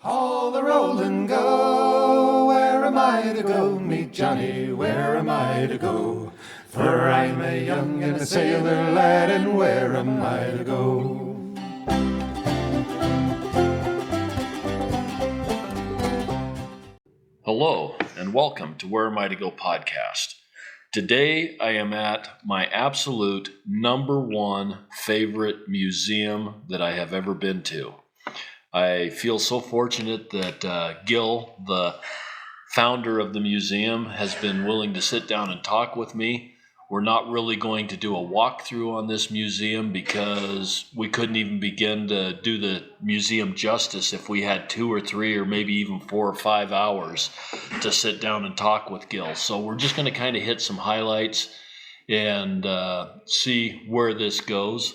All the roll and go, where am I to go? Meet Johnny, where am I to go? For I'm a young and a sailor lad, and where am I to go? Hello, and welcome to Where Am I to Go podcast. Today, I am at my absolute number one favorite museum that I have ever been to. I feel so fortunate that Gil, the founder of the museum, has been willing to sit down and talk with me. We're not really going to do a walkthrough on this museum because we couldn't even begin to do the museum justice if we had 2 or 3 or maybe even 4 or 5 hours to sit down and talk with Gil. So we're just going to kind of hit some highlights and see where this goes.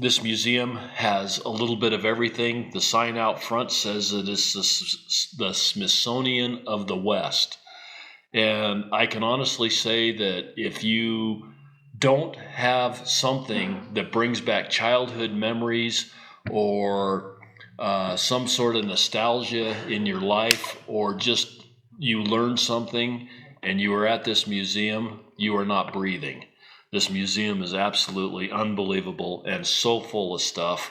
This museum has a little bit of everything. The sign out front says it is the Smithsonian of the West. And I can honestly say that if you don't have something that brings back childhood memories or some sort of nostalgia in your life, or just you learn something and you are at this museum, you are not breathing. This museum is absolutely unbelievable and so full of stuff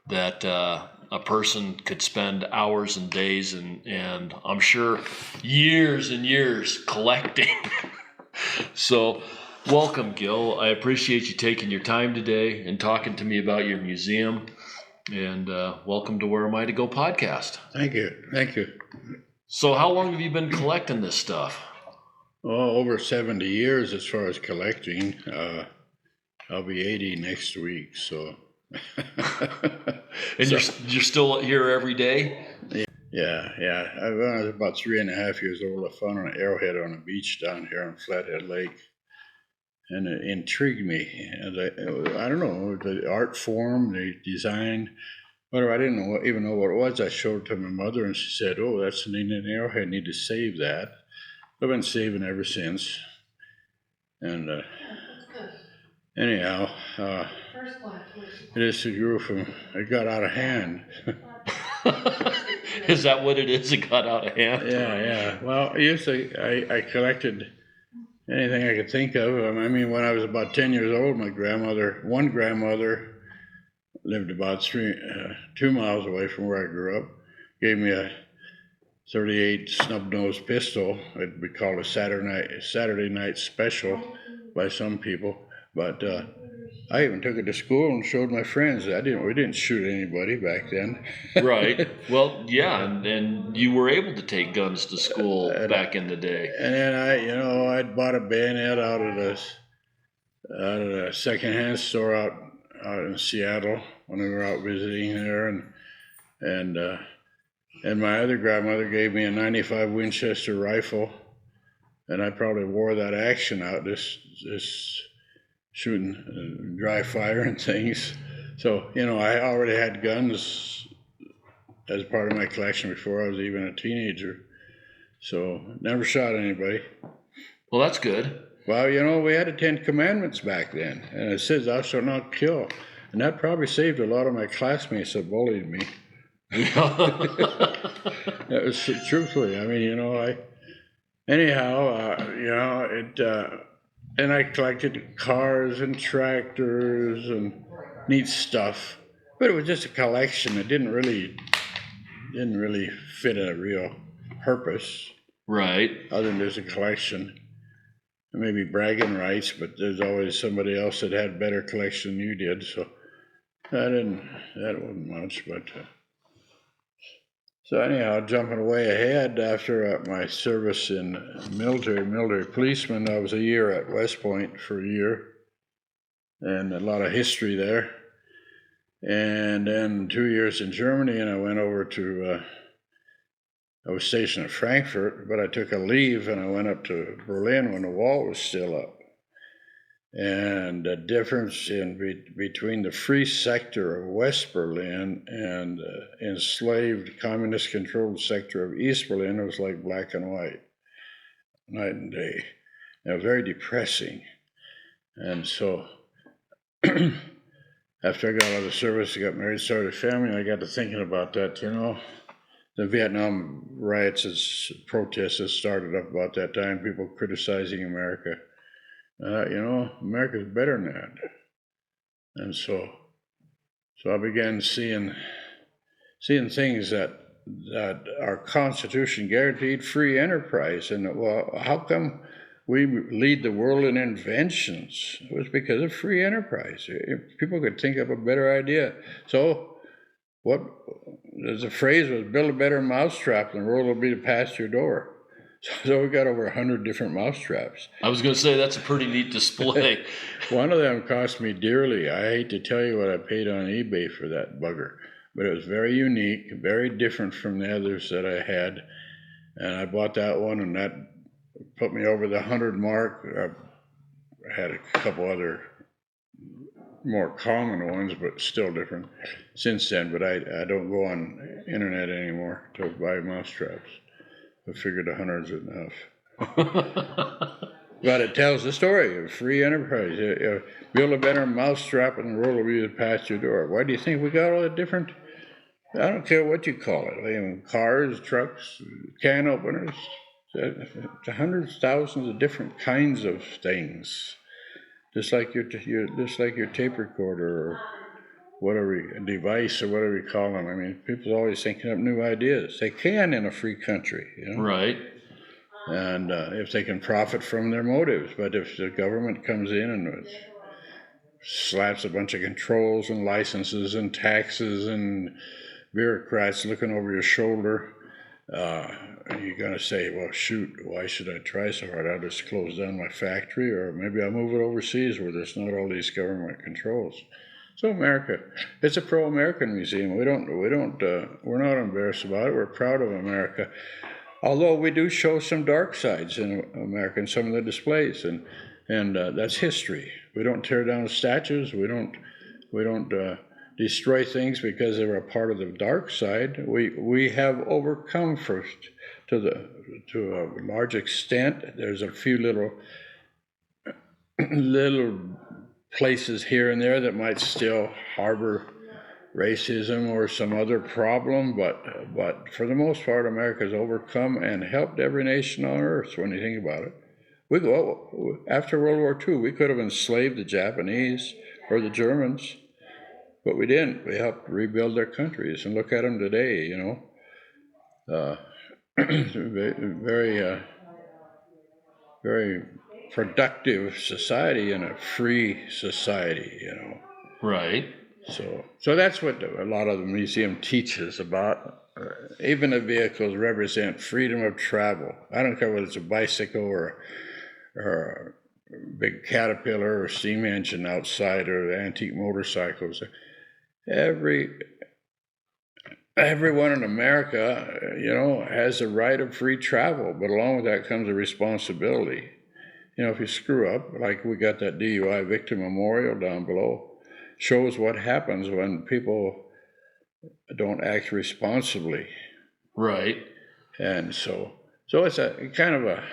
that a person could spend hours and days and I'm sure years and years collecting. So welcome, Gil. I appreciate you taking your time today and talking to me about your museum. And welcome to Where Am I to Go podcast. Thank you. So how long have you been collecting this stuff? Well, over 70 years as far as collecting. I'll be 80 next week, so. And you're still here every day? Yeah. When I was about 3.5 years old, I found an arrowhead on a beach down here on Flathead Lake, and it intrigued me. And I don't know, the art form, the design, whatever. I didn't even know what it was. I showed it to my mother, and she said, "Oh, that's an Indian arrowhead. I need to save that." I've been saving ever since. And anyhow, it just grew from, it got out of hand. Is that what it is? It got out of hand? Yeah. Well, I collected anything I could think of. I mean, when I was about 10 years old, one grandmother lived about 2 miles away from where I grew up, gave me a 38 snub-nosed pistol. It'd be called a Saturday night special by some people, but I even took it to school and showed my friends. We didn't shoot anybody back then. Right. Well, yeah, and you were able to take guns to school back in the day. And then I'd bought a bayonet out of a secondhand store out in Seattle when we were out visiting there, and my other grandmother gave me a .95 Winchester rifle, and I probably wore that action out, just shooting dry fire and things. So, I already had guns as part of my collection before I was even a teenager. So, never shot anybody. Well, that's good. Well, we had the 10 Commandments back then, and it says, "Thou shalt not kill." And that probably saved a lot of my classmates that bullied me. That was truthfully. I mean, and I collected cars and tractors and neat stuff, but it was just a collection. It didn't really fit a real purpose, right? Other than just a collection. Maybe bragging rights, but there's always somebody else that had better collection than you did, so that wasn't much, but. So anyhow, jumping way ahead, after my service in military policeman, I was a year at West Point for a year, and a lot of history there. And then 2 years in Germany, and I went over to, I was stationed at Frankfurt, but I took a leave and I went up to Berlin when the wall was still up. And the difference between the free sector of West Berlin and the enslaved, communist-controlled sector of East Berlin was like black and white, night and day. It was very depressing. And so after I got out of the service, I got married, started a family, and I got to thinking about that, The Vietnam riots and protests that started up about that time, people criticizing America. America's better than that. And so I began seeing things that our Constitution guaranteed free enterprise. And well, how come we lead the world in inventions? It was because of free enterprise. If people could think up a better idea. So there's a phrase was build a better mousetrap and the world will be past your door. So we got over 100 different mousetraps. I was going to say that's a pretty neat display. One of them cost me dearly. I hate to tell you what I paid on eBay for that bugger, but it was very unique, very different from the others that I had. And I bought that one, and that put me over the 100 mark. I had a couple other more common ones, but still different since then. But I don't go on internet anymore to buy mousetraps. I figured 100's enough. But it tells the story of free enterprise. Build a better mousetrap and the world will be past your door. Why do you think we got all the different, I don't care what you call it, cars, trucks, can openers, hundreds, thousands of different kinds of things. Just like your tape recorder or whatever device or whatever you call them. I mean, people are always thinking up new ideas. They can in a free country, Right. And if they can profit from their motives. But if the government comes in and slaps a bunch of controls and licenses and taxes and bureaucrats looking over your shoulder, you're going to say, well, shoot, why should I try so hard? I'll just close down my factory, or maybe I'll move it overseas where there's not all these government controls. So America, it's a pro-American museum. We're not embarrassed about it. We're proud of America. Although we do show some dark sides in America in some of the displays, and that's history. We don't tear down statues. We don't destroy things because they were a part of the dark side. We have overcome first to a large extent. There's a few little places here and there that might still harbor racism or some other problem, but for the most part, America's overcome and helped every nation on earth when you think about it. After World War II, we could have enslaved the Japanese or the Germans, but we didn't. We helped rebuild their countries, and look at them today, very, very productive society and a free society, Right. So that's what a lot of the museum teaches about. Even the vehicles represent freedom of travel. I don't care whether it's a bicycle or a big Caterpillar or steam engine outside or antique motorcycles. Everyone in America, has a right of free travel, but along with that comes a responsibility. If you screw up, like we got that DUI victim memorial down below, shows what happens when people don't act responsibly. Right. And so it's a kind of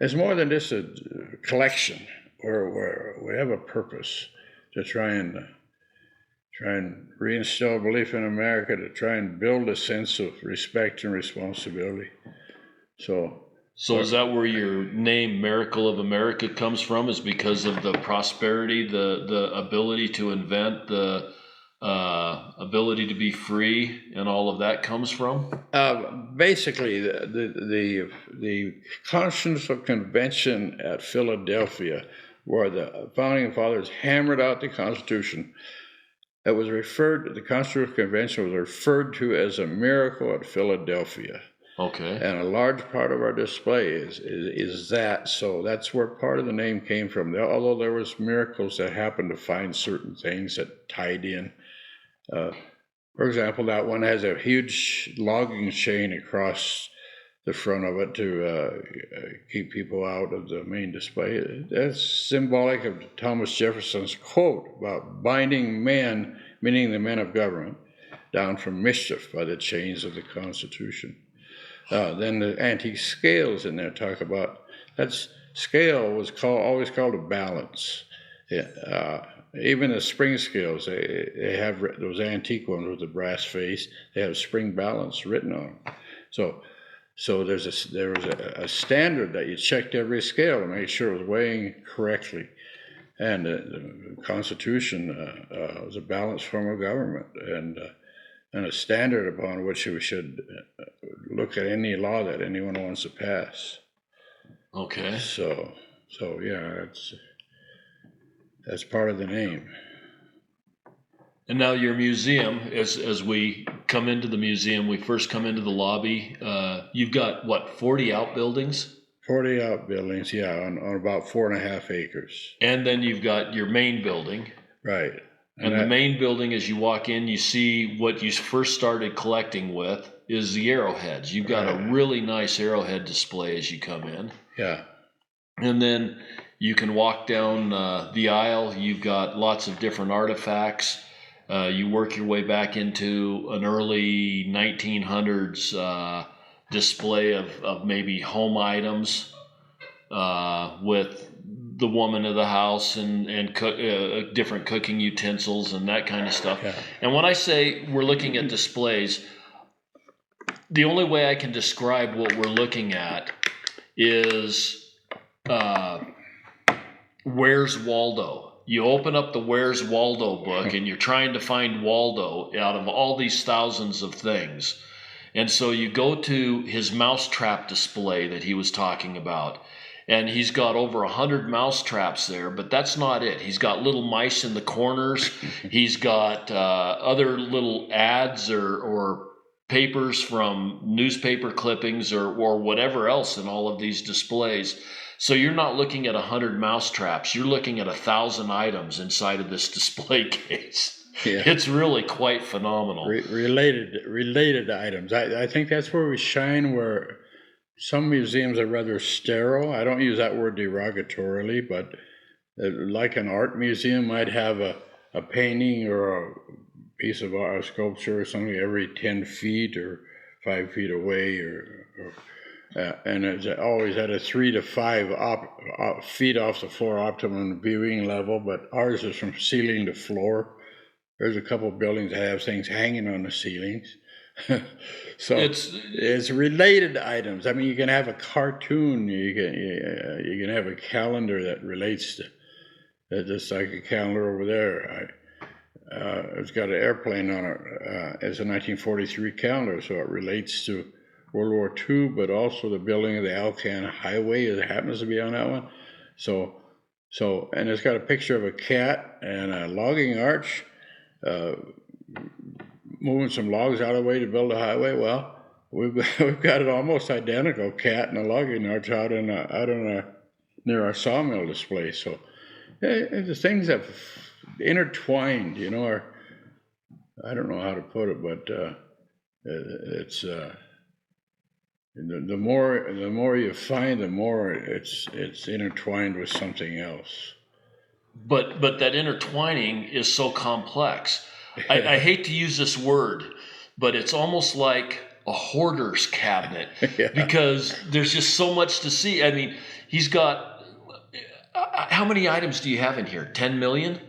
it's more than just a collection where we have a purpose to try and reinstill belief in America, to try and build a sense of respect and responsibility. So is that where your name Miracle of America comes from, is because of the prosperity, the ability to invent, the ability to be free, and all of that comes from? Basically, the Constitutional Convention at Philadelphia, where the founding fathers hammered out the Constitution, the Constitutional Convention was referred to as a miracle at Philadelphia. Okay. And a large part of our display is that. So that's where part of the name came from. Although there was miracles that happened to find certain things that tied in. For example, that one has a huge logging chain across the front of it to keep people out of the main display. That's symbolic of Thomas Jefferson's quote about binding men, meaning the men of government, down from mischief by the chains of the Constitution. Then the antique scales in there talk about, that scale was always called a balance. even the spring scales, they have those antique ones with the brass face. They have spring balance written on them. So there was a standard that you checked every scale to make sure it was weighing correctly. And the Constitution was a balanced form of government, and a standard upon which we should look at any law that anyone wants to pass. Okay. So yeah, that's part of the name. And now your museum, as we come into the museum, we first come into the lobby. You've got, what, 40 outbuildings? 40 outbuildings, yeah, on about 4.5 acres. And then you've got your main building. Right. And the main building, as you walk in, you see what you first started collecting with is the arrowheads. You've got a really nice arrowhead display as you come in. Yeah. And then you can walk down the aisle. You've got lots of different artifacts. You work your way back into an early 1900s display of maybe home items with the woman of the house and different cooking utensils and that kind of stuff. Yeah. And when I say we're looking at displays, the only way I can describe what we're looking at is Where's Waldo? You open up the Where's Waldo book and you're trying to find Waldo out of all these thousands of things. And so you go to his mousetrap display that he was talking about. And he's got over 100 mouse traps there, but that's not it. He's got little mice in the corners. He's got other little ads or papers from newspaper clippings or whatever else in all of these displays. So you're not looking at 100 mouse traps. You're looking at 1,000 items inside of this display case. Yeah. It's really quite phenomenal. Related items. I think that's where we shine, where some museums are rather sterile. I don't use that word derogatorily, but like an art museum might have a painting or a piece of art, a sculpture or something every 10 feet or 5 feet away, and it's always at a 3 to 5 feet off the floor optimum viewing level, but ours is from ceiling to floor. There's a couple of buildings that have things hanging on the ceilings. So it's related items. I mean, you can have a cartoon, you can have a calendar that relates to, just like a calendar over there. It's got an airplane on it. It's a 1943 calendar, so it relates to World War II, but also the building of the Alcan Highway. It happens to be on that one. So, and it's got a picture of a cat and a logging arch. Moving some logs out of the way to build a highway. Well, we've got an almost identical cat and a logging arch out near our sawmill display. So the things have intertwined, or I don't know how to put it, but it's the more you find, the more it's intertwined with something else. But that intertwining is so complex. I hate to use this word, but it's almost like a hoarder's cabinet. Yeah. Because there's just so much to see. I mean, he's got, how many items do you have in here? 10 million?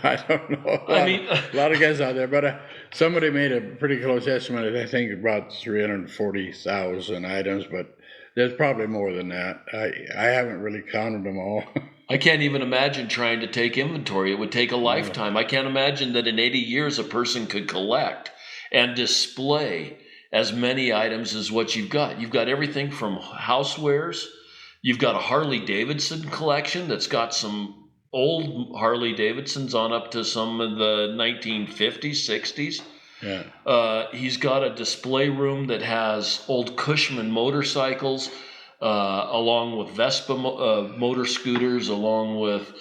I don't know. A lot of guys out there, but somebody made a pretty close estimate. I think about 340,000 items, but there's probably more than that. I haven't really counted them all. I can't even imagine trying to take inventory. It would take a lifetime. I can't imagine that in 80 years a person could collect and display as many items as what you've got. You've got everything from housewares. You've got a Harley Davidson collection that's got some old Harley Davidsons on up to some of the 1950s, 60s. Yeah. He's got a display room that has old Cushman motorcycles, along with Vespa motor scooters, along with,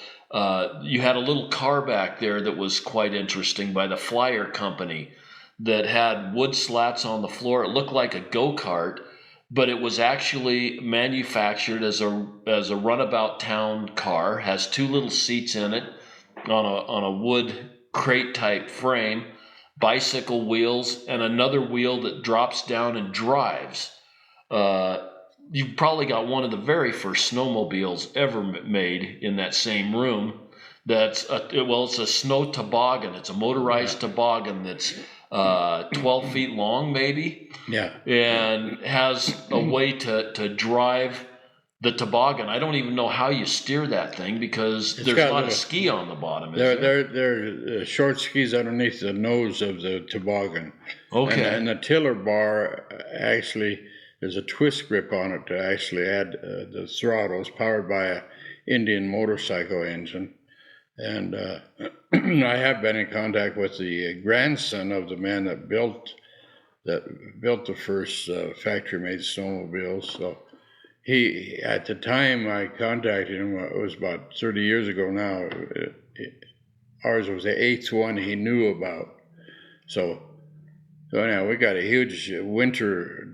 you had a little car back there that was quite interesting by the Flyer Company that had wood slats on the floor. It looked like a go-kart, but it was actually manufactured as a runabout town car, has 2 little seats in it on a wood crate type frame, bicycle wheels, and another wheel that drops down and drives. You've probably got one of the very first snowmobiles ever made in that same room. that's it's a snow toboggan. It's a motorized toboggan that's 12 feet long, maybe. Yeah. And has a way to drive the toboggan. I don't even know how you steer that thing because there's not a ski on the bottom. There are short skis underneath the nose of the toboggan. Okay. And the tiller bar actually, there's a twist grip on it to actually add the throttles, powered by a Indian motorcycle engine. And I have been in contact with the grandson of the man that built the first factory-made snowmobiles. So he, at the time I contacted him, it was about 30 years ago now. Ours was the 8th one he knew about. So now we got a huge winter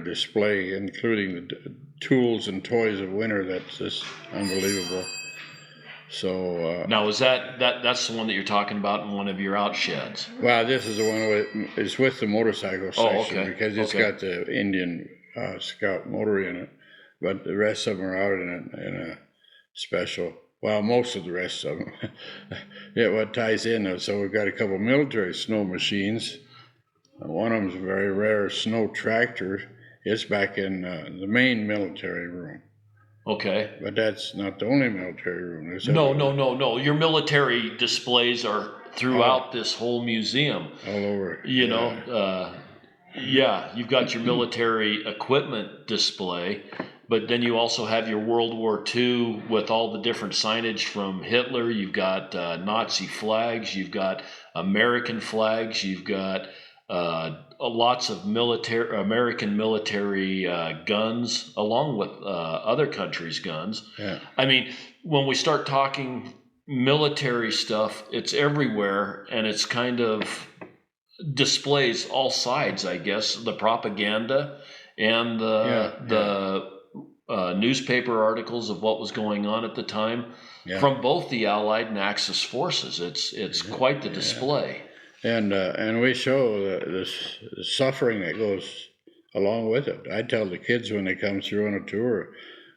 display, including the tools and toys of winter. That's just unbelievable. So now is that's the one that you're talking about in one of your out sheds? Well, this is the one it's with the motorcycle section because it's got the Indian Scout motor in it, but the rest of them are out in a special. Well, most of the rest of them. Yeah, what ties in. So we've got a couple military snow machines. One of them's a very rare snow tractor. It's back in the main military room. Okay. But that's not the only military room. No. Your military displays are throughout this whole museum. All over. You know, you've got your military equipment display, but then you also have your World War II with all the different signage from Hitler. You've got Nazi flags. You've got American flags. You've got lots of American military guns, along with other countries' guns. Yeah. I mean, when we start talking military stuff, it's everywhere, and it's kind of displays all sides, I guess. The propaganda and the newspaper articles of what was going on at the time from both the Allied and Axis forces. It's quite the display. And we show the suffering that goes along with it. I tell the kids when they come through on a tour,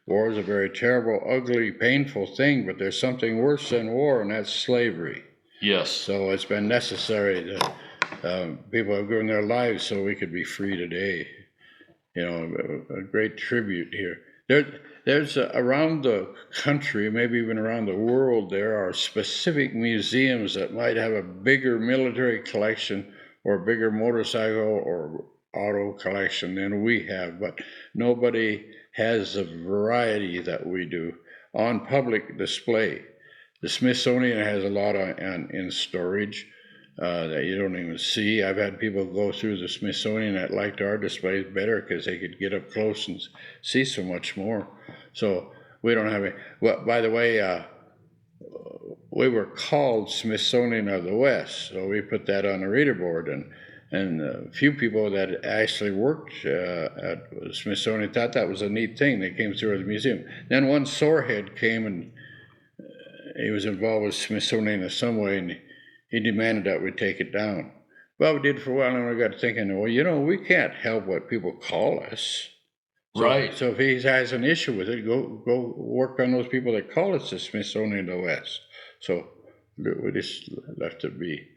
war is a very terrible, ugly, painful thing, but there's something worse than war, and that's slavery. Yes. So it's been necessary that people have given their lives so we could be free today. You know, a great tribute here. There's around the country, maybe even around the world, there are specific museums that might have a bigger military collection or a bigger motorcycle or auto collection than we have, but nobody has the variety that we do on public display. The Smithsonian has a lot in storage that you don't even see. I've had people go through the Smithsonian that liked our displays better because they could get up close and see so much more. So we don't have any. Well, by the way, we were called Smithsonian of the West, so we put that on the reader board, and a few people that actually worked at the Smithsonian thought that was a neat thing. They came through the museum. Then one sorehead came, and he was involved with Smithsonian in some way, and he demanded that we take it down. Well, we did for a while, and we got thinking, well, you know, we can't help what people call us. Right. So if he has an issue with it, go work on those people that call us the Smithsonian of the West. So we just left it be.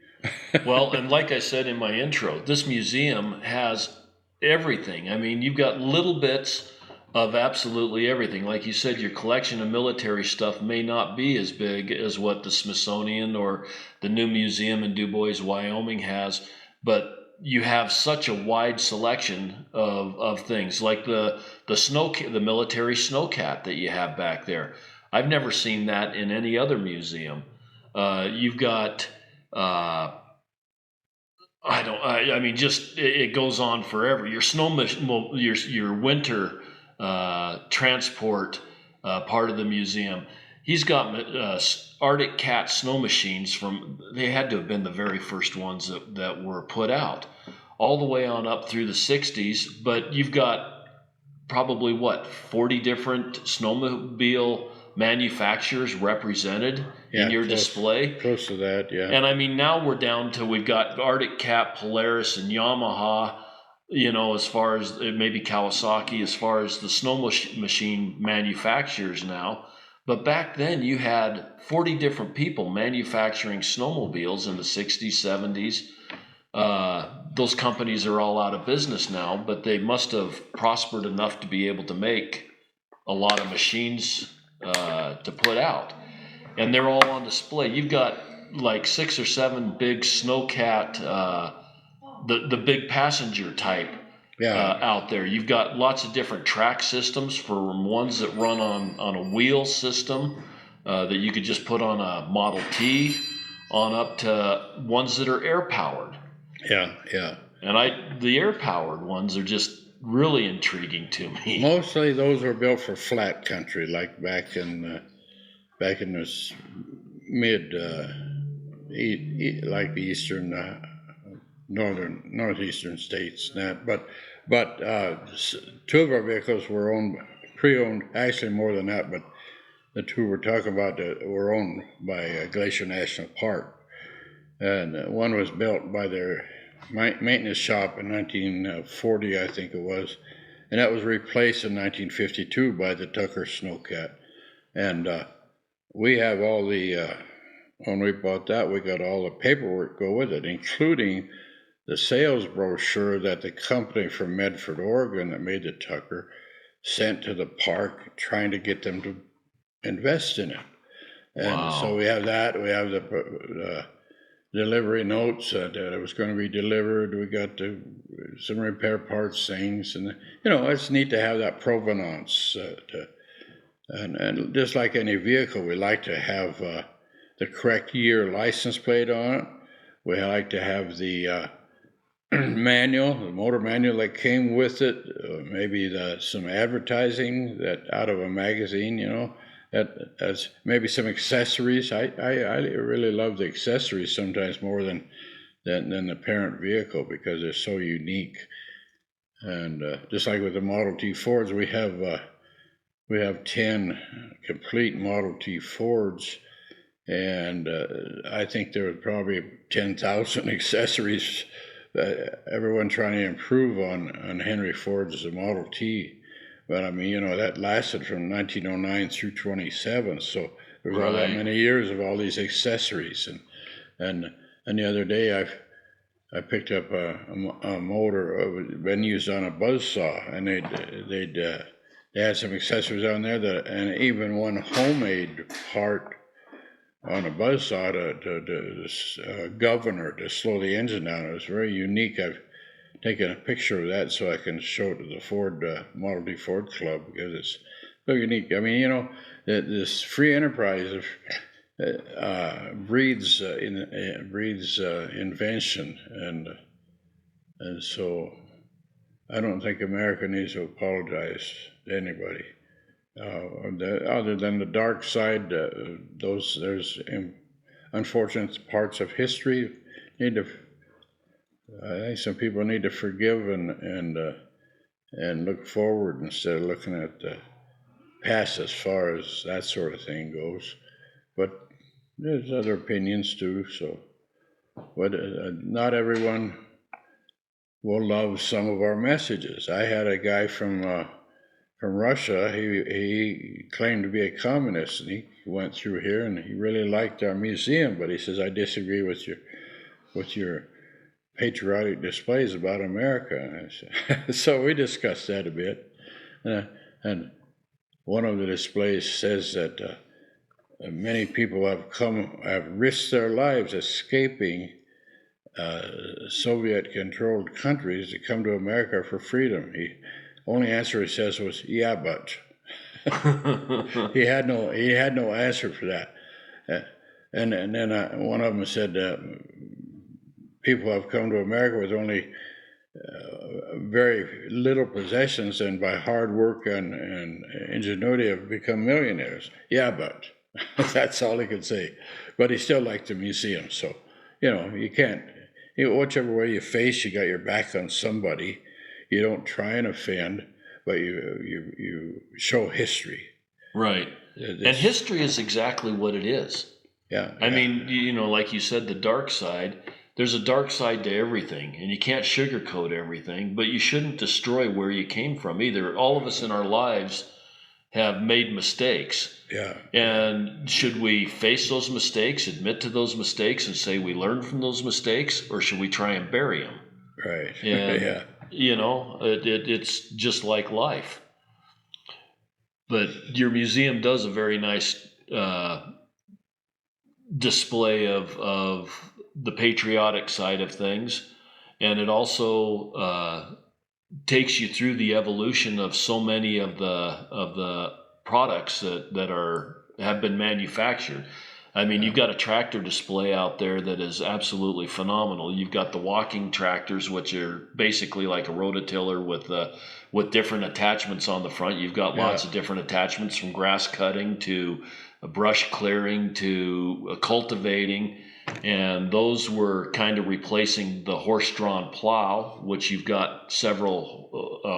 Well, and like I said in my intro, this museum has everything. I mean, you've got little bits of absolutely everything. Like you said, your collection of military stuff may not be as big as what the Smithsonian or the new museum in Du Bois, Wyoming has, but you have such a wide selection of things, like the military snowcat that you have back there. I've never seen that in any other museum. You've got I mean, just it goes on forever. Your your winter transport part of the museum. He's got Arctic Cat snow machines they had to have been the very first ones that were put out, all the way on up through the 60s. But you've got probably 40 different snowmobile manufacturers represented in your display. Close to that, yeah. And I mean, now we've got Arctic Cat, Polaris, and Yamaha, you know, as far as maybe Kawasaki, as far as the snow machine manufacturers now. But back then you had 40 different people manufacturing snowmobiles in the 60s, 70s. Those companies are all out of business now, but they must have prospered enough to be able to make a lot of machines to put out. And they're all on display. You've got like 6 or 7 big snowcat, the big passenger type out there. You've got lots of different track systems, from ones that run on a wheel system that you could just put on a Model T, on up to ones that are air powered. Yeah. And the air powered ones are just really intriguing to me. Mostly those were built for flat country, like back in this mid like the eastern northeastern states. But 2 of our vehicles were pre-owned, actually more than that, but the 2 we're talking about were owned by Glacier National Park. And one was built by their maintenance shop in 1940, I think it was, and that was replaced in 1952 by the Tucker Snowcat. And we have all the, when we bought that, we got all the paperwork go with it, including the sales brochure that the company from Medford, Oregon that made the Tucker sent to the park, trying to get them to invest in it. And so we have that. We have the delivery notes that it was going to be delivered. We got some repair parts things, and it's neat to have that provenance. And just like any vehicle, we like to have the correct year license plate on it. We like to have the manual, the motor manual that came with it, maybe some advertising that out of a magazine, that's maybe some accessories. I really love the accessories sometimes more than the parent vehicle, because they're so unique. And just like with the Model T Fords, we have 10 complete Model T Fords, and I think there were probably 10,000 accessories. Everyone trying to improve on Henry Ford's Model T. But I mean, that lasted from 1909 through 27. So there's all that many years of all these accessories. And the other day I picked up a motor been used on a buzzsaw, and they had some accessories on there and even one homemade part on a buzzsaw to governor to slow the engine down. It was very unique. I've taken a picture of that so I can show it to the Ford Model T Ford Club, because it's so unique. I mean, this free enterprise breeds invention, and so I don't think America needs to apologize to anybody. Other than the dark side, there's unfortunate parts of history. I think some people need to forgive and look forward instead of looking at the past as far as that sort of thing goes. But there's other opinions too. So, but not everyone will love some of our messages. I had a guy from Russia. He claimed to be a communist, and he went through here, and he really liked our museum. But he says, I disagree with your patriotic displays about America. So we discussed that a bit. And one of the displays says that many people have risked their lives escaping Soviet-controlled countries to come to America for freedom. The only answer he says was, "Yeah, but." He had no answer for that. And then one of them said, people have come to America with only very little possessions, and by hard work and ingenuity have become millionaires. Yeah, but that's all he could say. But he still liked the museum. So, you can't, whichever way you face, you got your back on somebody. You don't try and offend, but you show history. Right. And history is exactly what it is. Yeah. I mean, like you said, the dark side. There's a dark side to everything, and you can't sugarcoat everything, but you shouldn't destroy where you came from either. All of us in our lives have made mistakes. Yeah. And should we face those mistakes, admit to those mistakes, and say we learned from those mistakes, or should we try and bury them? Right. And, Yeah. it's just like life. But your museum does a very nice display of the patriotic side of things. And it also takes you through the evolution of so many of the products that have been manufactured. I mean, you've got a tractor display out there that is absolutely phenomenal. You've got the walking tractors, which are basically like a rototiller with different attachments on the front. You've got lots of different attachments, from grass cutting to brush clearing to cultivating. And those were kind of replacing the horse-drawn plow, which you've got several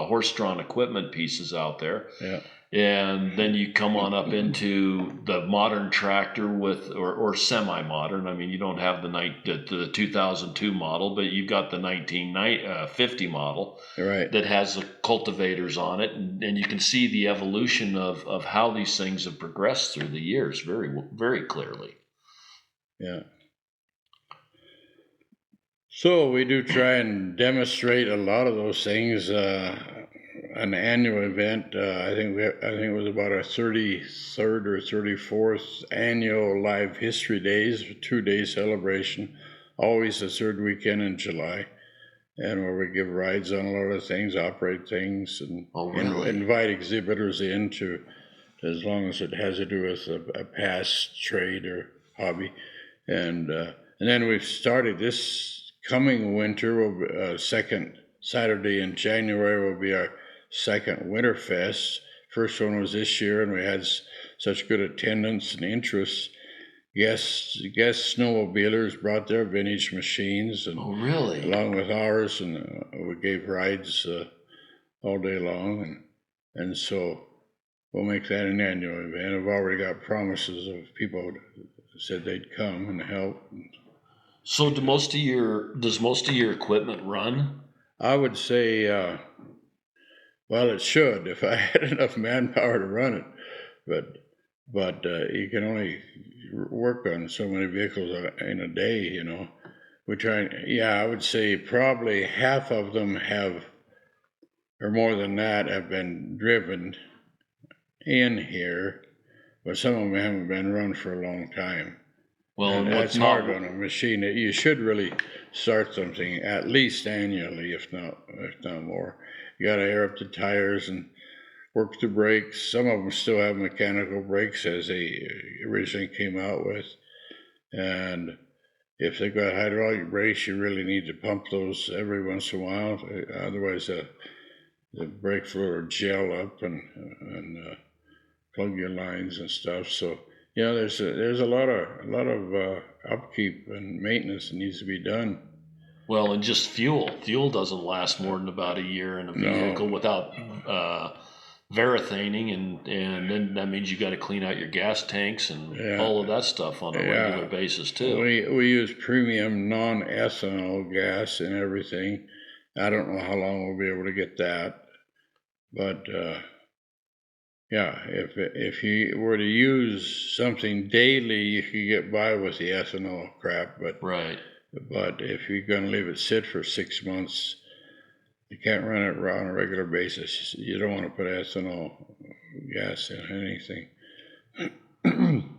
horse-drawn equipment pieces out there. Yeah. And then you come on up into the modern tractor or semi-modern. I mean, you don't have the 2002 model, but you've got the 1950 model, Right. that has the cultivators on it. And you can see the evolution of how these things have progressed through the years very, very clearly. Yeah. So we do try and demonstrate a lot of those things. An annual event. I think it was about our 33rd or 34th annual Live History Days, 2-day celebration, always the third weekend in July, and where we give rides on a lot of things, operate things, and invite exhibitors in to, as long as it has to do with a past trade or hobby, and then we've started this coming winter. Second Saturday in January will be our second Winterfest. First one was this year, and we had such good attendance and interest. Guest snowmobilers brought their vintage machines, and along with ours, and we gave rides all day long, and so we'll make that an annual event. I've already got promises of people who said they'd come and help. So does most of your equipment run? I would say, well, it should, if I had enough manpower to run it, but you can only work on so many vehicles in a day, you know. We try, I would say probably half of them have, or more than that, have been driven in here, but some of them haven't been run for a long time. Well, and that's hard on a machine. You should really start something at least annually, if not more. You got to air up the tires and work the brakes. Some of them still have mechanical brakes, as they originally came out with. And if they've got hydraulic brakes, you really need to pump those every once in a while. Otherwise, the brake fluid will gel up and plug your lines and stuff. So, there's a lot of upkeep and maintenance that needs to be done. Well, and just fuel. Fuel doesn't last more than about a year in a vehicle without varathaning, and then that means you got to clean out your gas tanks and all of that stuff on a regular basis too. We use premium non-ethanol gas and everything. I don't know how long we'll be able to get that, but if you were to use something daily, you could get by with the ethanol crap, but if you're going to leave it sit for 6 months, you can't run it on a regular basis. You don't want to put ethanol gas in anything.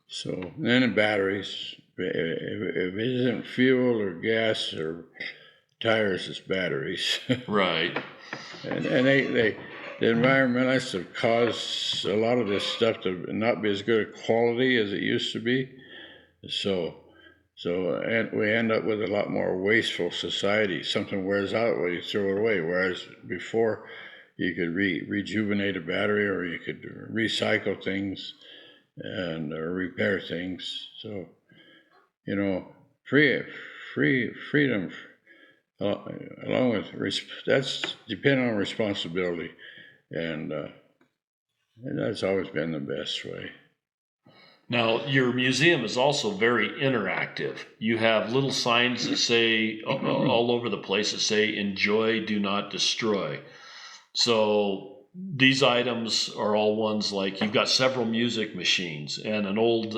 So then in batteries, if it isn't fuel or gas or tires, it's batteries. Right. And the environmentalists have caused a lot of this stuff to not be as good a quality as it used to be. So and we end up with a lot more wasteful society. Something wears out, well, you throw it away. Whereas before, you could rejuvenate a battery, or you could recycle things and repair things. So, freedom, along with that's dependent on responsibility, and that's always been the best way. Now, your museum is also very interactive. You have little signs that say all over the place that say "Enjoy, do not destroy." So these items are all ones like you've got several music machines and an old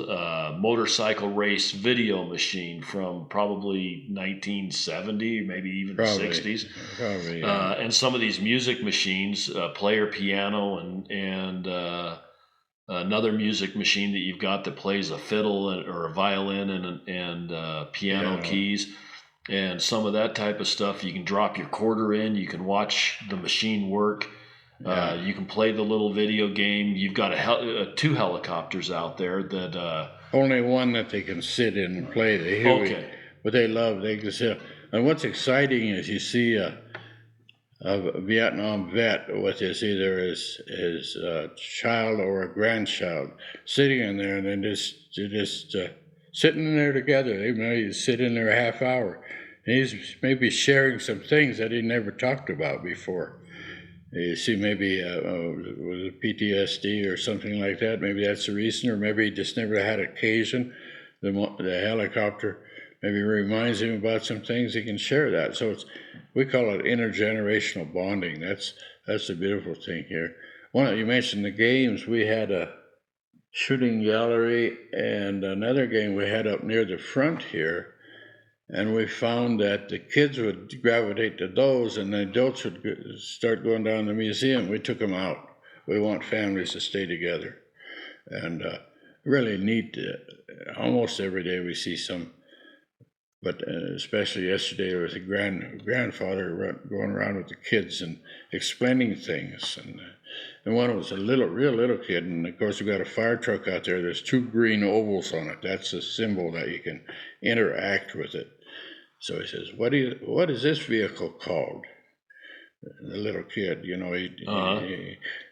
motorcycle race video machine from probably 1970, maybe even the 60s. Probably, yeah. And some of these music machines, player piano and another music machine that you've got that plays a fiddle or a violin and piano keys. And some of that type of stuff, you can drop your quarter in, you can watch the machine work. You can play the little video game. You've got two helicopters out there that only one that they can sit in and play. But they love. They can sit. And what's exciting is you see a Vietnam vet with either his child or a grandchild sitting in there, and then just sitting in there together. They may sit in there a half hour, and he's maybe sharing some things that he never talked about before. You see, maybe with PTSD or something like that. Maybe that's the reason, or maybe he just never had occasion. The helicopter maybe reminds him about some things. He can share that. So we call it intergenerational bonding. That's the beautiful thing here. You mentioned the games. We had a shooting gallery and another game we had up near the front here. And we found that the kids would gravitate to those and the adults would start going down to the museum. We took them out. We want families to stay together. And really neat. Almost every day we see some, but especially yesterday there was a grandfather going around with the kids and explaining things. And one was real little kid. And of course, we got a fire truck out there. There's 2 green ovals on it. That's a symbol that you can interact with it. So he says, what is this vehicle called? The little kid, he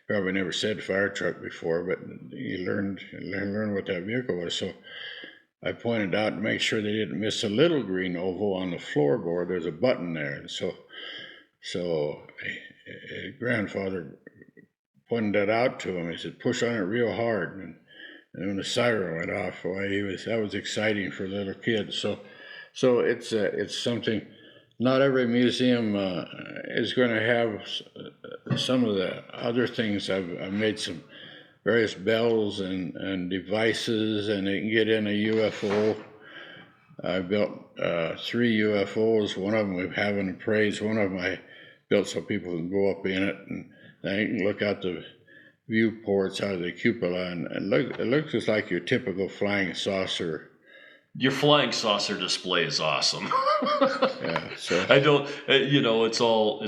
probably never said fire truck before, but he learned what that vehicle was. So I pointed out to make sure they didn't miss a little green oval on the floorboard. There's a button there. And so grandfather pointed that out to him. He said, push on it real hard. And when the siren went off, that was exciting for the little kids. So it's something. Not every museum is going to have some of the other things. I've made some various bells and devices, and they can get in a UFO. I built 3 UFOs. One of them we have in praise. One of them I built so people can go up in it and they can look out the viewports out of the cupola, and it looks just like your typical flying saucer. Your flying saucer display is awesome. Yeah, so I don't, it's all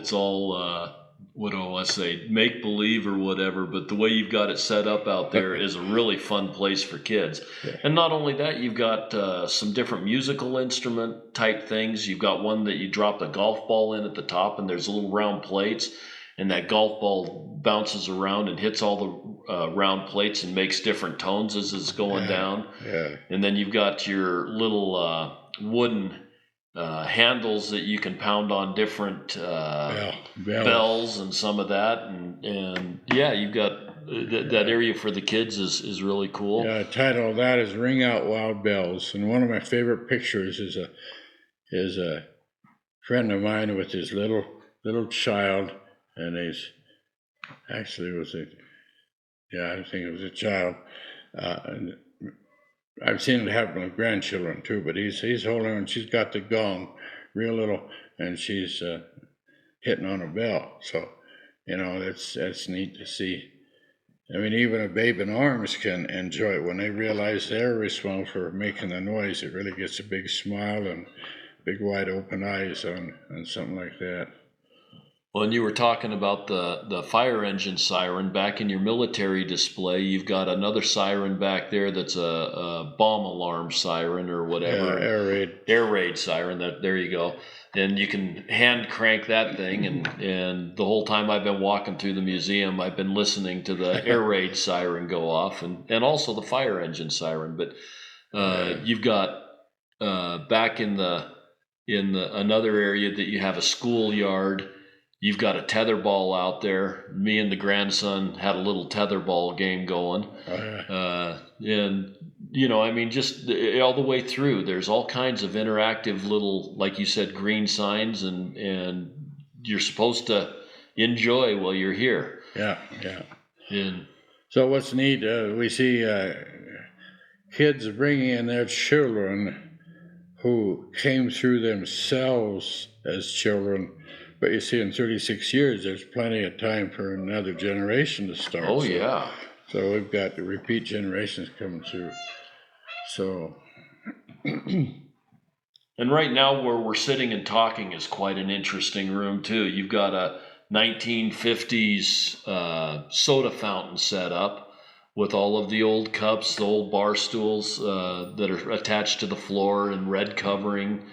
what do I want to say, make believe or whatever, but the way you've got it set up out there is a really fun place for kids. Yeah. And not only that, you've got some different musical instrument type things. You've got one that you drop the golf ball in at the top, and there's little round plates, and that golf ball bounces around and hits all the round plates and makes different tones as it's going down. Yeah. And then you've got your little wooden handles that you can pound on different bells and some of that. And yeah, you've got that area for the kids is really cool. Yeah, the title of that is Ring Out Wild Bells. And one of my favorite pictures is a friend of mine with his little child. And I think it was a child. And I've seen it happen with grandchildren too, but he's holding her and she's got the gong, real little, and she's hitting on a bell. So, that's neat to see. I mean, even a babe in arms can enjoy it when they realize they're responsible for making the noise. It really gets a big smile and big wide open eyes on something like that. Well, and you were talking about the fire engine siren back in your military display. You've got another siren back there that's a bomb alarm siren or whatever. Yeah, air raid siren. There you go. And you can hand crank that thing. And the whole time I've been walking through the museum, I've been listening to the air raid siren go off and also the fire engine siren. But you've got back in another area that you have a schoolyard. You've got a tetherball out there. Me and the grandson had a little tetherball game going. And, just all the way through, there's all kinds of interactive little, like you said, green signs, and you're supposed to enjoy while you're here. Yeah, yeah. And So what's neat, we see kids bringing in their children who came through themselves as children. But you see, in 36 years, there's plenty of time for another generation to start. oh yeah. So we've got the repeat generations coming through. So. And right now, where we're sitting and talking is quite an interesting room too. You've got a 1950s soda fountain set up with all of the old cups, the old bar stools that are attached to the floor and red covering.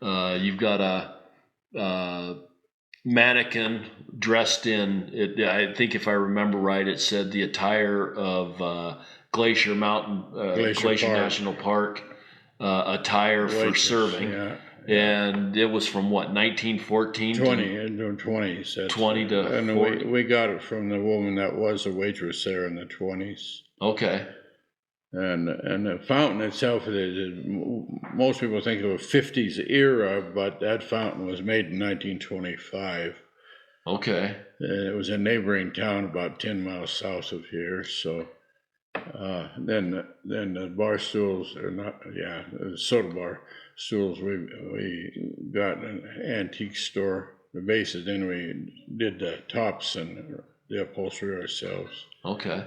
You've got a mannequin dressed in it. I think if I remember right, it said the attire of Glacier National Park attire for serving. Yeah. And it was from what, 1914 20s. 20 to and 40? We got it from the woman that was a waitress there in the 20s. Okay. And the fountain itself, most people think of a 50s era, but that fountain was made in 1925. Okay. And it was a neighboring town about 10 miles south of here. So then the bar stools are not, the soda bar stools, we got an antique store, the bases, then we did the tops and the upholstery ourselves. Okay.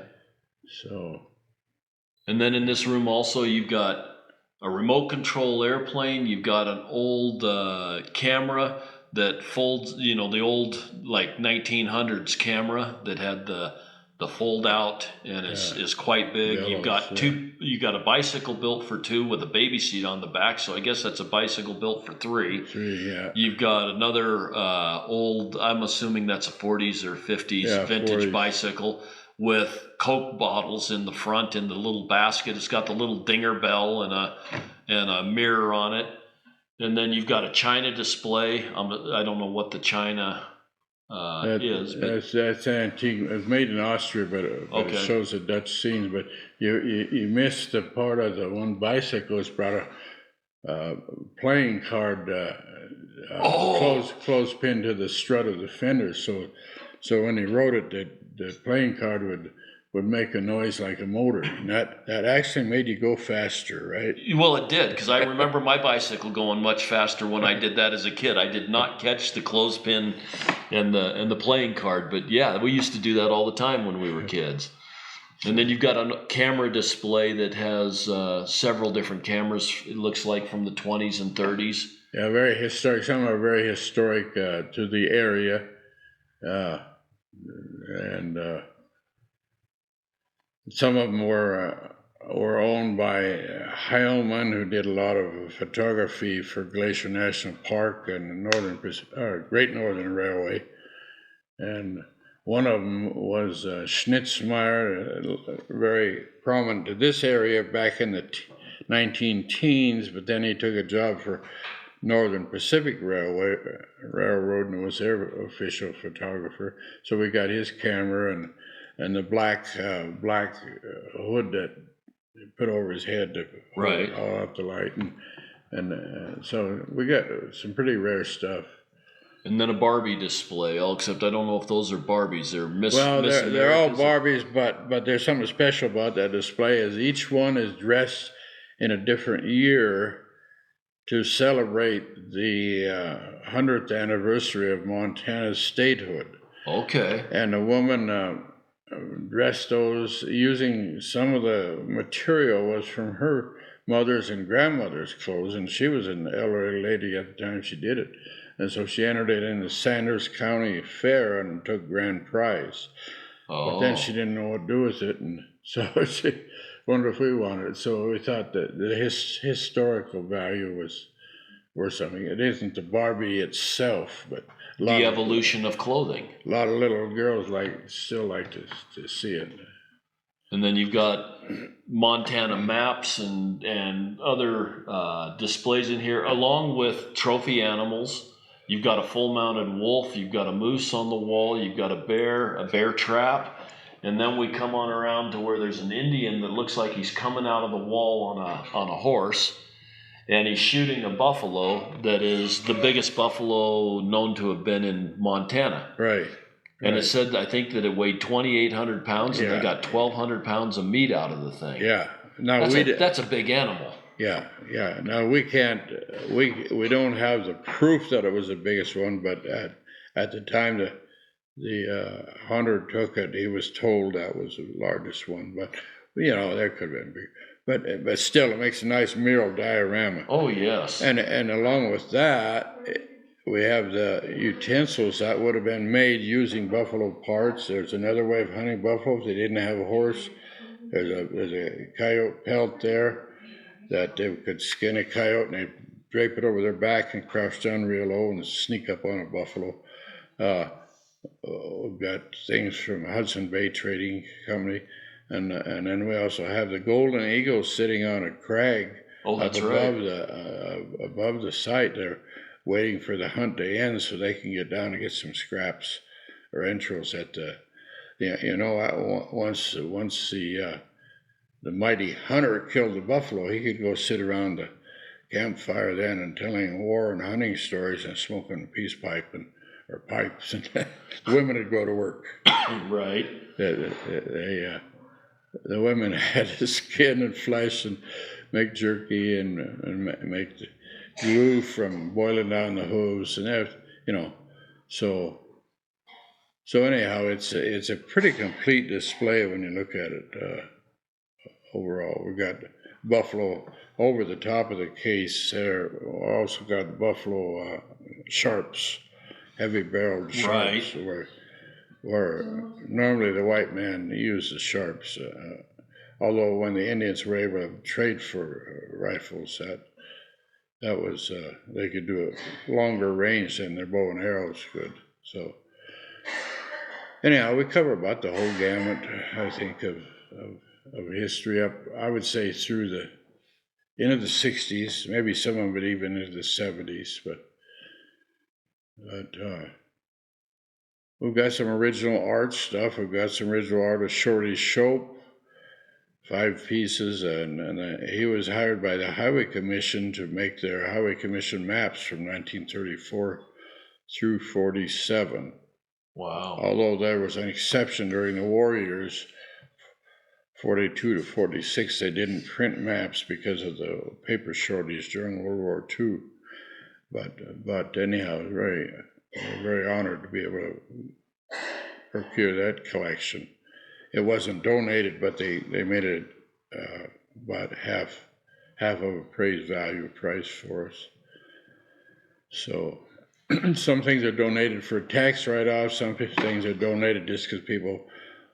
So. And then in this room also, you've got a remote control airplane. You've got an old camera that folds, the old like 1900s camera that had the fold out and is quite big. Yellows, you've got you got a bicycle built for 2 with a baby seat on the back. So I guess that's a bicycle built for 3. 3, yeah. You've got another old, I'm assuming that's a 40s or 50s vintage 40s. bicycle with Coke bottles in the front in the little basket. It's got the little dinger bell and a mirror on it. And then you've got a China display. I don't know what the China is. But That's antique. It's made in Austria, but it shows the Dutch scenes. But you missed the part of the one bicyclist brought a playing card clothespin to the strut of the fender. So when he rode it, the playing card would make a noise like a motor. And that actually made you go faster, right? Well, it did, because I remember my bicycle going much faster when I did that as a kid. I did not catch the clothespin and the playing card, but yeah, we used to do that all the time when we were kids. And then you've got a camera display that has several different cameras, it looks like from the 20s and 30s. Yeah, very historic. Some are very historic to the area. And some of them were owned by Heilman, who did a lot of photography for Glacier National Park and the Great Northern Railway. And one of them was Schnitzmeyer, very prominent to this area back in the 19-teens, but then he took a job for Northern Pacific Railroad and was their official photographer. So we got his camera and the black hood that he put over his head to hold all out the light, and so we got some pretty rare stuff. And then a Barbie display, except I don't know if those are Barbies. They're all Barbies, but there's something special about that display is each one is dressed in a different year to celebrate the 100th anniversary of Montana's statehood. Okay. And the woman dressed those using some of the material was from her mother's and grandmother's clothes, and she was an elderly lady at the time she did it. And so she entered it in the Sanders County Fair and took grand prize. Oh. But then she didn't know what to do with it, and so she wondered if we wanted it. So we thought that the historical value was worth something. It isn't the Barbie itself, but the evolution of clothing. A lot of little girls still like to see it. And then you've got Montana maps and other displays in here, along with trophy animals. You've got a full-mounted wolf. You've got a moose on the wall. You've got a bear trap. And then we come on around to where there's an Indian that looks like he's coming out of the wall on a horse. And he's shooting a buffalo that is the biggest buffalo known to have been in Montana. Right. And Right. it said, I think that it weighed 2,800 pounds, and they Yeah. got 1,200 pounds of meat out of the thing. Yeah. Now That's a big animal. Yeah, yeah. Now we can't, we don't have the proof that it was the biggest one, but at the time the hunter took it, he was told that was the largest one. But there could have been big. But still, it makes a nice mural diorama. Oh yes. And along with that, we have the utensils that would have been made using buffalo parts. There's another way of hunting buffalo if they didn't have a horse. There's a coyote pelt there that they could skin a coyote and they drape it over their back and crouch down real low and sneak up on a buffalo. We've got things from Hudson Bay Trading Company, and then we also have the golden eagle sitting on a crag that's above the site. They're waiting for the hunt to end so they can get down and get some scraps or entrails at the. Once the mighty hunter killed the buffalo, he could go sit around the campfire then and telling war and hunting stories and smoking a peace pipe or pipes, and the women would go to work. Right. The women had to skin and flesh and make jerky and make the glue from boiling down the hooves and that, So anyhow, it's a pretty complete display when you look at it. Overall, we got buffalo over the top of the case there. We also got buffalo sharps, heavy-barreled sharps, right. where normally the white man used the sharps. Although when the Indians were able to trade for rifles, that was they could do a longer range than their bow and arrows could. So anyhow, we cover about the whole gamut, I think, of history up, I would say, through the into the 60s, maybe some of it even into the 70s, but we've got some original art stuff. We've got some original art of Shorty Shope, 5 pieces, and he was hired by the Highway Commission to make their Highway Commission maps from 1934 through 47. Wow. Although there was an exception during the war years, 42 to 46, they didn't print maps because of the paper shortage during World War II. But anyhow, we're very honored to be able to procure that collection. It wasn't donated, but they made it about half of appraised value price for us. So some things are donated for tax write-off. Some things are donated just because people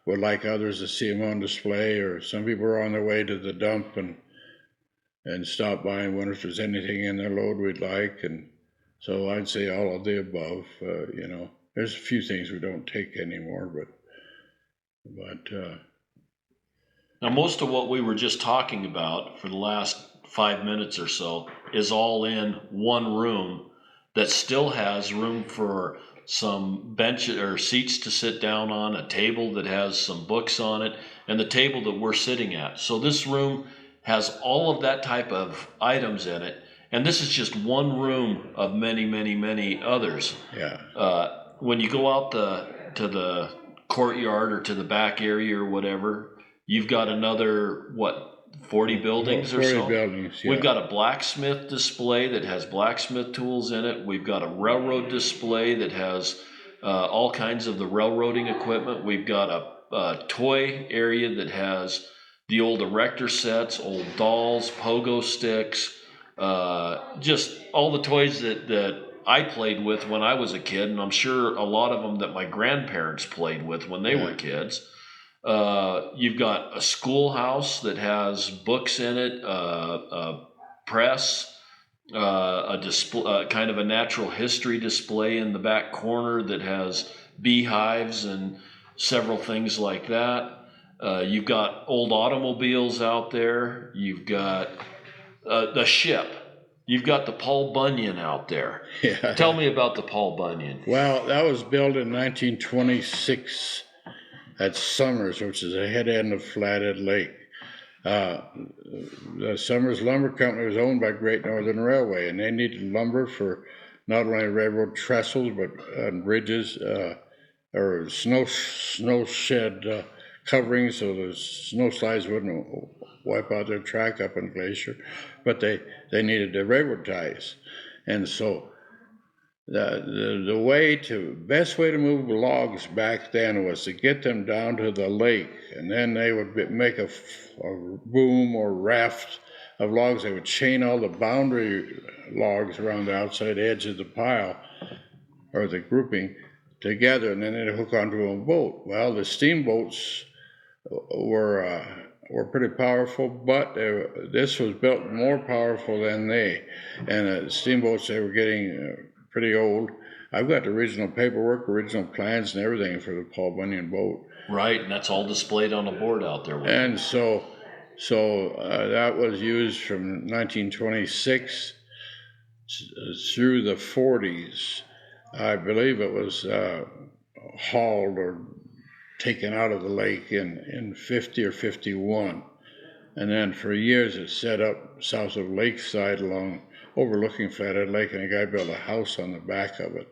would like others to see them on display, or some people are on their way to the dump and stop by and wonder if there's anything in their load we'd like. And so I'd say all of the above. There's a few things we don't take anymore, but now most of what we were just talking about for the last 5 minutes or so is all in one room that still has room for some benches or seats to sit down on, a table that has some books on it, and the table that we're sitting at. So this room has all of that type of items in it, and this is just one room of many, many, many others. Yeah. When you go out to the courtyard or to the back area or whatever, you've got another 40 buildings or so. 40 buildings, yeah. We've got a blacksmith display that has blacksmith tools in it. We've got a railroad display that has all kinds of the railroading equipment. We've got a toy area that has the old erector sets, old dolls, pogo sticks, just all the toys that I played with when I was a kid, and I'm sure a lot of them that my grandparents played with when they were kids. You've got a schoolhouse that has books in it, a press, a display, kind of a natural history display in the back corner that has beehives and several things like that. You've got old automobiles out there. You've got the ship. You've got the Paul Bunyan out there. Yeah. Tell me about the Paul Bunyan. Well, that was built in 1926 at Summers, which is a head end of Flathead Lake. The Summers Lumber Company was owned by Great Northern Railway, and they needed lumber for not only railroad trestles but bridges, or snow shed covering so the snow slides wouldn't wipe out their track up in Glacier, but they needed the railroad ties, and so the best way to move logs back then was to get them down to the lake, and then they would make a boom or raft of logs. They would chain all the boundary logs around the outside edge of the pile or the grouping together, and then they'd hook onto a boat. Well, the steamboats were pretty powerful, but this was built more powerful than they. And the steamboats, they were getting pretty old. I've got the original paperwork, original plans, and everything for the Paul Bunyan boat. Right, and that's all displayed on a board out there. And so that was used from 1926 through the 40s. I believe it was hauled or taken out of the lake in 50 or 51. And then for years it set up south of Lakeside overlooking Flathead Lake, and a guy built a house on the back of it.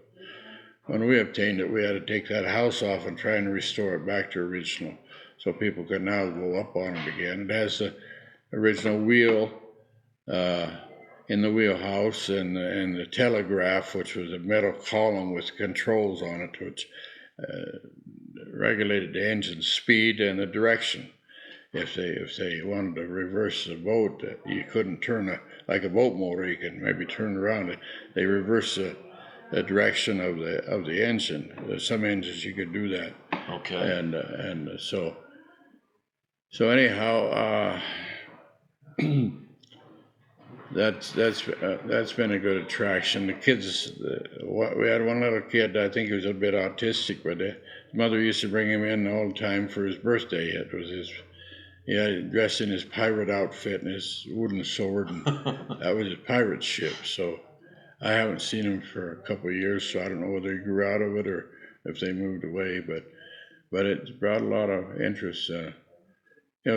When we obtained it, we had to take that house off and try and restore it back to original so people could now go up on it again. It has the original wheel in the wheelhouse and the telegraph, which was a metal column with controls on it, which regulated the engine speed and the direction. If they wanted to reverse the boat, you couldn't turn like a boat motor. You could maybe turn around it. They reverse the direction of the engine. There's some engines you could do that. Okay. And so anyhow, that's been a good attraction. The kids, we had one little kid. I think he was a bit autistic, but his mother used to bring him in all the time for his birthday. It was dressed in his pirate outfit and his wooden sword, and that was his pirate ship. So I haven't seen him for a couple of years, so I don't know whether he grew out of it or if they moved away. But it brought a lot of interest.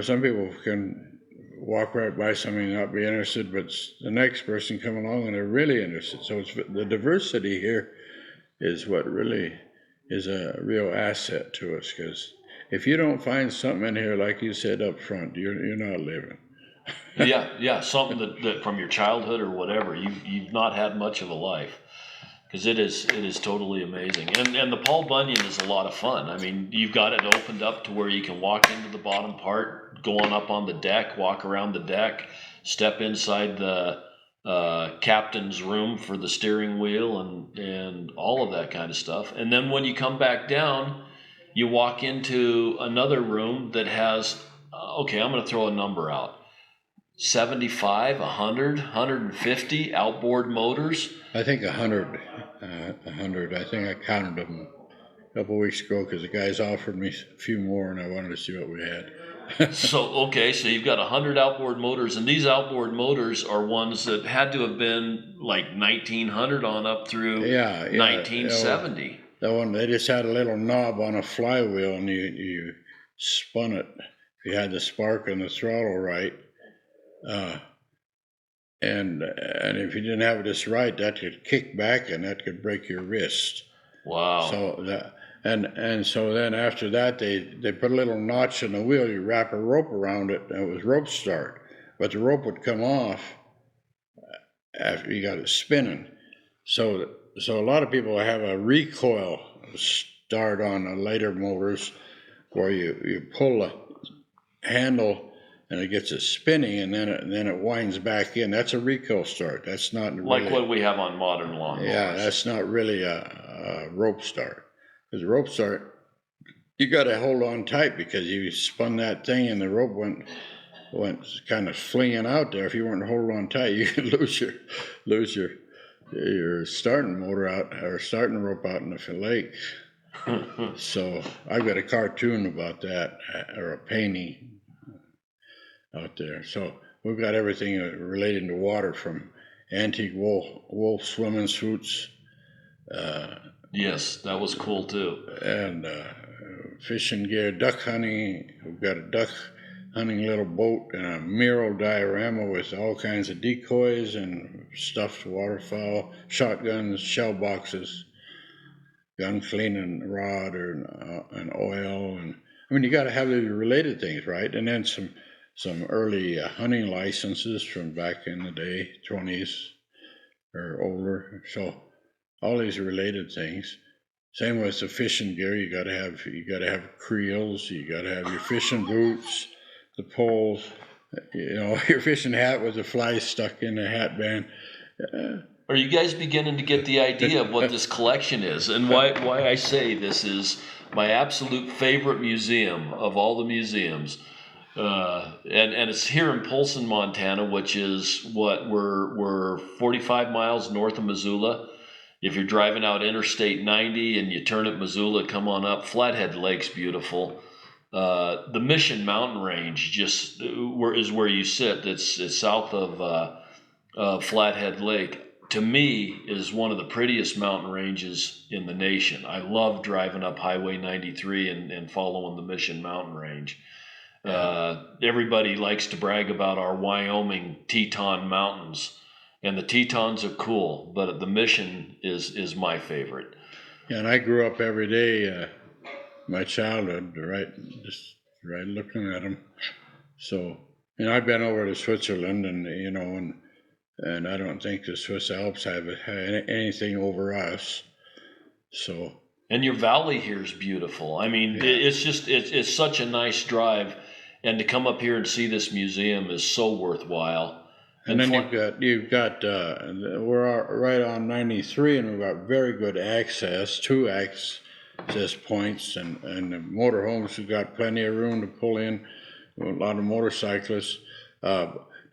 Some people can walk right by something and not be interested, but the next person come along and they're really interested. So the diversity here is what really is a real asset to us, because if you don't find something in here, like you said up front, you're not living. yeah, something that from your childhood or whatever, you've not had much of a life, because it is totally amazing. And the Paul Bunyan is a lot of fun. I mean, you've got it opened up to where you can walk into the bottom part, go on up on the deck, walk around the deck, step inside the captain's room for the steering wheel and all of that kind of stuff. And then when you come back down, you walk into another room that has, I'm going to throw a number out, 75, 100, 150 outboard motors. I think 100. 100. I think I counted them a couple of weeks ago because the guys offered me a few more and I wanted to see what we had. So you've got 100 outboard motors, and these outboard motors are ones that had to have been like 1900 on up through 1970. That one, they just had a little knob on a flywheel and you spun it. You had the spark and the throttle right. And if you didn't have it just right, that could kick back and that could break your wrist. Wow. So so then after that, they put a little notch in the wheel. You wrap a rope around it, and it was rope start. But the rope would come off after you got it spinning. So a lot of people have a recoil start on the later motors, where you pull the handle and it gets it spinning, and then it winds back in. That's a recoil start. That's not like really, what we have on modern lawnmowers. Yeah, that's not really a rope start. Because a rope start, you got to hold on tight, because you spun that thing and the rope went kind of flinging out there. If you weren't holding on tight, you could lose your starting motor out, or starting rope out in the lake. So I've got a cartoon about that, or a painting out there. So we've got everything relating to water, from antique wool swimming suits. Yes, that was cool too. And fishing gear, duck hunting. We've got a duck hunting little boat and a mural diorama with all kinds of decoys and stuffed waterfowl, shotguns, shell boxes. gun cleaning rod or an oil, and I mean you got to have the related things, right? And then some early hunting licenses from back in the day, 20s or older. So all these related things. Same with the fishing gear. You got to have creels. You got to have your fishing boots, the poles. Your fishing hat with the fly stuck in the hat band. Are you guys beginning to get the idea of what this collection is and why I say this is my absolute favorite museum of all the museums? And it's here in Polson, Montana, which is what we're 45 miles north of Missoula. If you're driving out Interstate 90 and you turn at Missoula, come on up. Flathead Lake's beautiful. The Mission Mountain Range just is where you sit. It's south of Flathead Lake. To me, is one of the prettiest mountain ranges in the nation. I love driving up Highway 93 and following the Mission Mountain Range. Everybody likes to brag about our Wyoming Teton Mountains, and the Tetons are cool, but the Mission is my favorite. Yeah, and I grew up every day, my childhood, just looking at them. So, I've been over to Switzerland, and I don't think the Swiss Alps have anything over us. So. And your valley here is beautiful. I mean, it's such a nice drive, and to come up here and see this museum is so worthwhile. And then you've got we're right on 93, and we've got very good access, 2 access points, and the motorhomes have got plenty of room to pull in. A lot of motorcyclists.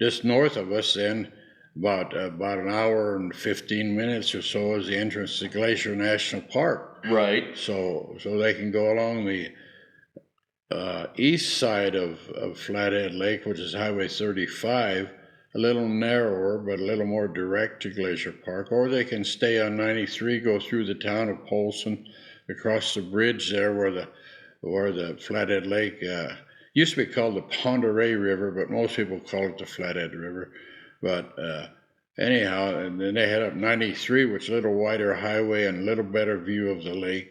Just north of us, then. About an hour and 15 minutes or so is the entrance to Glacier National Park. Right. So they can go along the east side of Flathead Lake, which is Highway 35, a little narrower but a little more direct to Glacier Park, or they can stay on 93, go through the town of Polson, across the bridge there where the Flathead Lake used to be called the Ponderay River, but most people call it the Flathead River. But anyhow, and then they head up 93, which is a little wider highway and a little better view of the lake,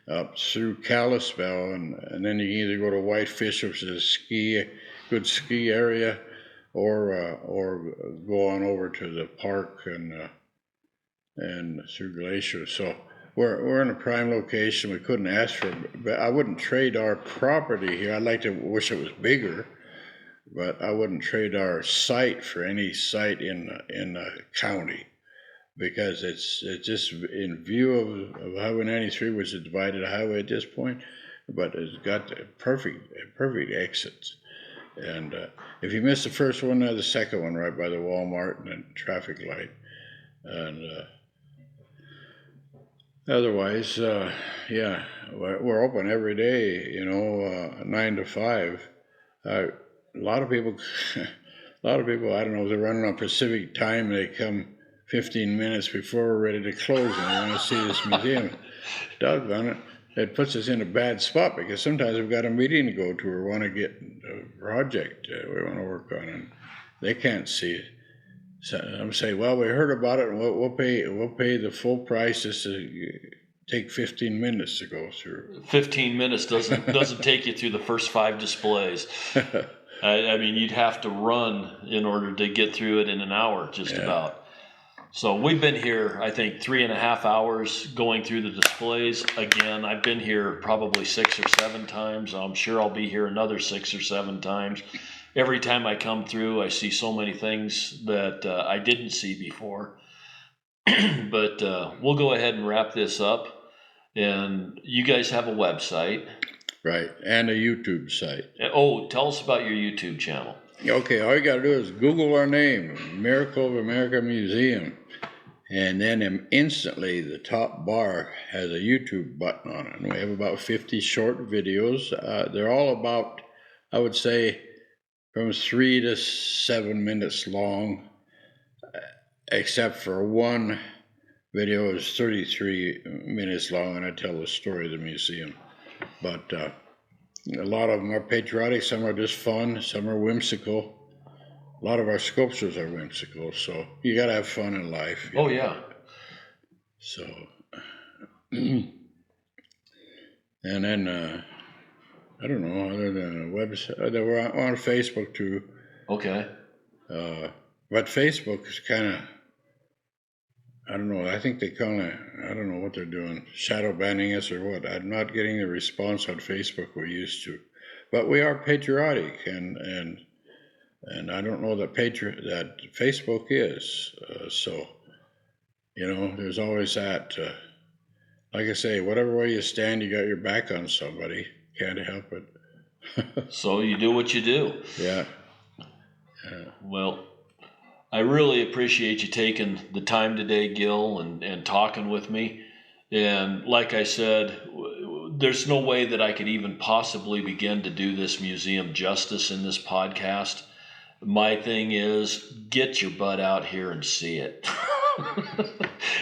up through Kalispell, and then you can either go to Whitefish, which is a good ski area, or go on over to the park and through Glacier. So we're in a prime location. We couldn't ask for, but I wouldn't trade our property here. Wish it was bigger. But I wouldn't trade our site for any site in the county, because it's just in view of Highway 93, which is a divided highway at this point, but it's got perfect exits. And if you miss the first one, there's the second one right by the Walmart and the traffic light. And otherwise, we're open every day, 9 to 5. A lot of people, I don't know, they're running on Pacific time. They come 15 minutes before we're ready to close, and they want to see this museum. Doggone it. It puts us in a bad spot, because sometimes we've got a meeting to go to or want to get a project we want to work on, and they can't see it. So I'm saying, well, we heard about it, and we'll pay the full price just to take 15 minutes to go through. 15 minutes doesn't take you through the first 5 displays. I mean, you'd have to run in order to get through it in an hour, just about. So we've been here, I think, 3.5 hours going through the displays. Again, I've been here probably 6 or 7 times. I'm sure I'll be here another 6 or 7 times. Every time I come through, I see so many things that I didn't see before. But we'll go ahead and wrap this up. And you guys have a website. Right, and a YouTube site. Oh, tell us about your YouTube channel. Okay, all you got to do is Google our name, Miracle of America Museum, and then instantly the top bar has a YouTube button on it. And we have about 50 short videos. They're all about, I would say, from 3 to 7 minutes long, except for one video is 33 minutes long, and I tell the story of the museum. But a lot of them are patriotic, some are just fun, some are whimsical. A lot of our sculptures are whimsical, so you got to have fun in life. Oh, yeah. So. And then, I don't know, other than a website, they were on Facebook too. Okay. But Facebook is kind of, I don't know, I think they kind of, I don't know what they're doing, shadow banning us or what. I'm not getting the response on Facebook we used to. But we are patriotic, and I don't know that Facebook is. So, there's always that. Like I say, whatever way you stand, you got your back on somebody. Can't help it. So you do what you do. Yeah. Well, I really appreciate you taking the time today, Gil, and talking with me. And like I said, there's no way that I could even possibly begin to do this museum justice in this podcast. My thing is, get your butt out here and see it.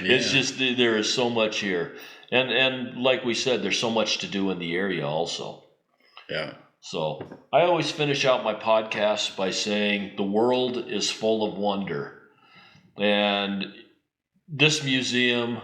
It's just, there is so much here. And like we said, there's so much to do in the area also. Yeah. So I always finish out my podcast by saying the world is full of wonder. And this museum,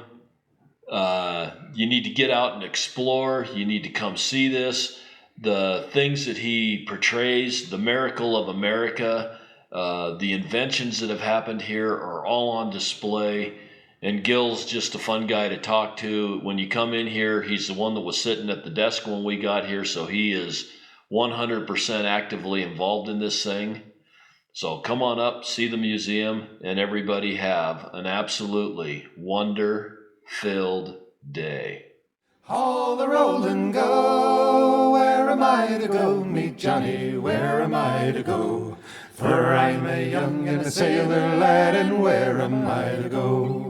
you need to get out and explore. You need to come see this. The things that he portrays, the miracle of America, the inventions that have happened here are all on display. And Gil's just a fun guy to talk to. When you come in here, he's the one that was sitting at the desk when we got here, so he is 100% actively involved in this thing. So come on up, see the museum, and everybody have an absolutely wonder-filled day. All the roll and go, where am I to go? Meet Johnny, where am I to go? For I'm a young and a sailor lad, and where am I to go?